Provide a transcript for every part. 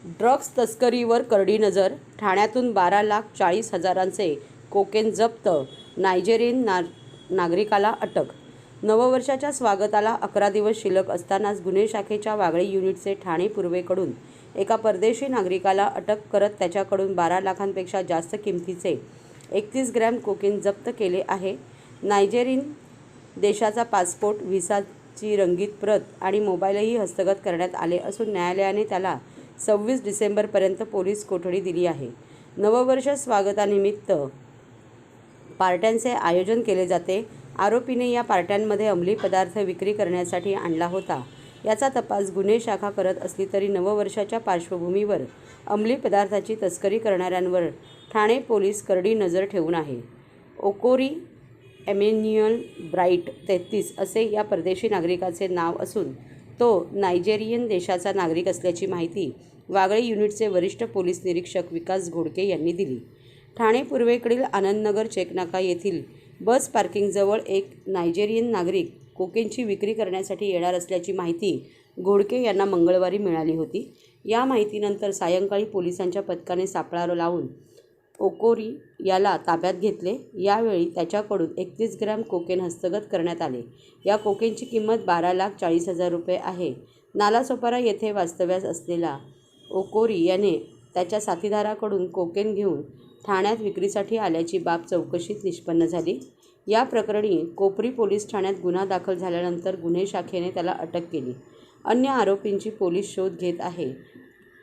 Drugs तस्करीवर करडी नजर. ठाण्यातून 12,40,000चे कोकेन जप्त. नायजेरियन नागरिकाला अटक. नववर्षाच्या स्वागताला 11 दिवस शिल्लक असतानाच गुन्हे शाखेच्या वागळे युनिटचे ठाणे पूर्वेकडून एका परदेशी नागरिकाला अटक करत त्याच्याकडून 12 लाखांपेक्षा जास्त किमतीचे 31 ग्रॅम कोकेन जप्त केले आहे. नायजेरियन देशाचा पासपोर्ट, व्हिसाची रंगीत प्रत आणि मोबाईलही हस्तगत करण्यात आले असून न्यायालयाने त्याला 26 डिसेंबरपर्यंत पोलीस कोठडी दिली आहे. नववर्ष स्वागतानिमित्त पार्ट्यांचे आयोजन केले जाते. आरोपीने या पार्ट्यांमध्ये अंमली पदार्थ विक्री करण्यासाठी आणला होता. याचा तपास गुन्हे शाखा करत असली तरी नववर्षाच्या पार्श्वभूमीवर अंमली पदार्थाची तस्करी करणाऱ्यांवर ठाणे पोलीस करडी नजर ठेवून आहे. ओकोरी एमॅन्युअल ब्राईट 33 असे या परदेशी नागरिकाचे नाव असून तो नायजेरियन देशाचा नागरिक असल्याची माहिती वागळे युनिटचे वरिष्ठ पोलीस निरीक्षक विकास घोडके यांनी दिली. ठाणे पूर्वेकडील आनंदनगर चेकनाका येथील बस पार्किंगजवळ एक नायजेरियन नागरिक कोकेनची विक्री करण्यासाठी येणार असल्याची माहिती घोडके यांना मंगळवारी मिळाली होती. या माहितीनंतर सायंकाळी पोलिसांच्या पथकाने सापळा लावून ओकोरी याला ताब्यात घेतले. यावेळी त्याच्याकडून 31 ग्रॅम कोकेन हस्तगत करण्यात आले. या कोकेनची किंमत 12,40,000 रुपये आहे. नालासोपारा येथे वास्तव्यास असलेला ओकोरी याने त्याच्या साथीदाराकडून कोकेन घेऊन ठाण्यात विक्रीसाठी आल्याची बाब चौकशीत निष्पन्न झाली. या प्रकरणी कोपरी पोलीस ठाण्यात गुन्हा दाखल झाल्यानंतर गुन्हे शाखेने त्याला अटक केली. अन्य आरोपींची पोलीस शोध घेत आहे.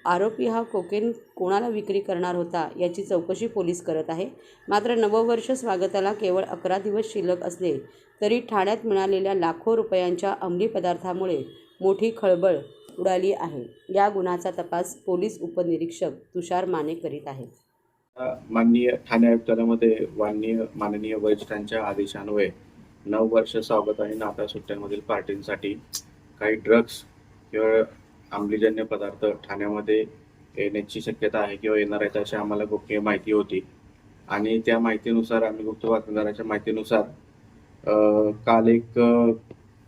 आरोपी हा कोकेन कोणाला विक्री करणार होता याची चौकशी पोलीस करत आहे. मात्र नववर्ष स्वागताला केवळ 11 दिवस शिल्लक असले तरी ठाण्यात मिळालेल्या लाखो रुपयांच्या अंमली पदार्थामुळे मोठी खळबळ उडाली आहे. या गुन्ह्याचा तपास पोलीस उपनिरीक्षक तुषार माने करीत आहेत. माननीय ठाणे आयुक्तालयामध्ये माननीय वरिष्ठांच्या आदेशान्वये नववर्ष स्वागत आणि नाताळ सुट्ट्यांमधील पार्टींसाठी काही ड्रग्ज किंवा अंमलीजन्य पदार्थ ठाण्यामध्ये येण्याची शक्यता आहे किंवा येणार आहेत अशी आम्हाला गोपनीय माहिती होती आणि त्या माहितीनुसार आम्ही गुप्त बातमीदाराच्या माहितीनुसार काल एक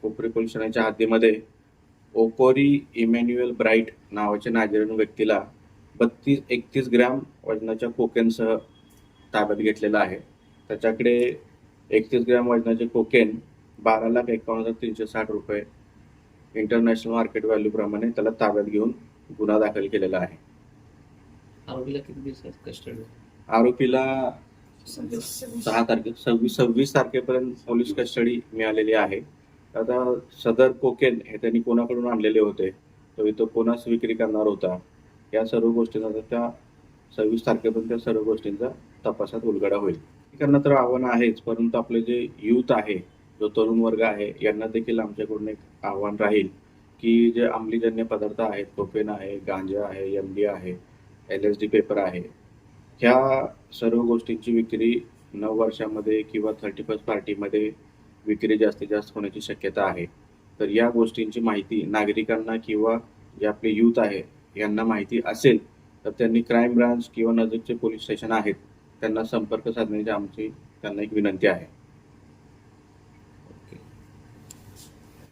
कोपरी पोलीस ठाण्याच्या हद्दीमध्ये ओकोरी इमॅन्युअल ब्राईट नावाच्या नायजेरियन व्यक्तीला 31 ग्रॅम वजनाच्या कोकेनसह ताब्यात घेतलेला आहे. त्याच्याकडे 31 ग्रॅम वजनाचे कोकेन 12,51,360 रुपये इंटरनॅशनल मार्केट व्हॅल्यू प्रमाणे त्याला ताब्यात घेऊन गुन्हा दाखल केलेला आहे. आरोपीला किती दिवसात कस्टडी? आरोपीला 26 तारखेपर्यंत पोलीस कस्टडी मिळालेली आहे. आता सदर कोकेन हे त्यांनी कोणाकडून आणलेले होते, तो इथं कोणास विक्री करणार होता, या सर्व गोष्टींचा त्या 26 तारखेपर्यंत त्या सर्व गोष्टींचा तपासात उलगडा होईल. त्यांना तर आव्हान आहेच, परंतु आपले जे युथ आहे, जो तरुण वर्ग आहे, यांना देखील आमच्याकडून एक आव्हान राहील की जे अंमलीजन्य पदार्थ आहेत, कोकेन आहे, गांजा आहे, MD आहे, LSD पेपर आहे, ह्या सर्व गोष्टींची विक्री नववर्षामध्ये किंवा 31st पार्टीमध्ये विक्री जास्तीत जास्त होण्याची शक्यता आहे. तर या गोष्टींची माहिती नागरिकांना किंवा जे आपले युथ आहे यांना माहिती असेल तर त्यांनी क्राईम ब्रांच किंवा नजीकचे पोलीस स्टेशन आहेत त्यांना संपर्क साधण्याची आमची त्यांना एक विनंती आहे.